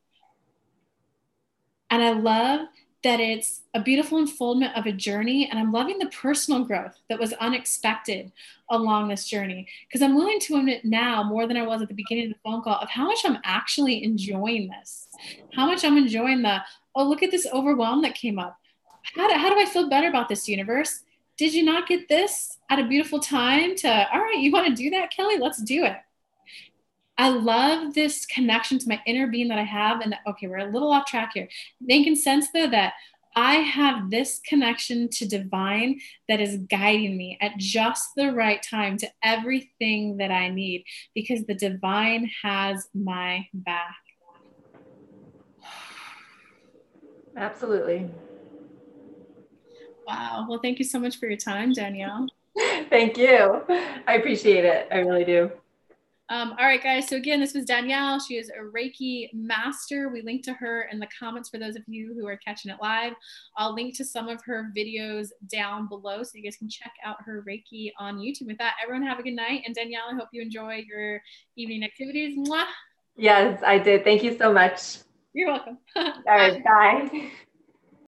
And I love that it's a beautiful unfoldment of a journey. And I'm loving the personal growth that was unexpected along this journey. Because I'm willing to admit now, more than I was at the beginning of the phone call, of how much I'm actually enjoying this. How much I'm enjoying oh, look at this overwhelm that came up. How do I feel better about this, universe? Did you not get this at a beautiful time all right, you want to do that, Kelly? Let's do it. I love this connection to my inner being that I have. And okay, we're a little off track here. Making sense though that I have this connection to divine that is guiding me at just the right time to everything that I need because the divine has my back. Absolutely. Wow. Well, thank you so much for your time, Danielle. Thank you. I appreciate it. I really do. All right, guys. So again, this was Danielle. She is a Reiki master. We linked to her in the comments for those of you who are catching it live. I'll link to some of her videos down below so you guys can check out her Reiki on YouTube. With that, everyone have a good night. And Danielle, I hope you enjoy your evening activities. Mwah! Yes, I did. Thank you so much. You're welcome. All right, bye.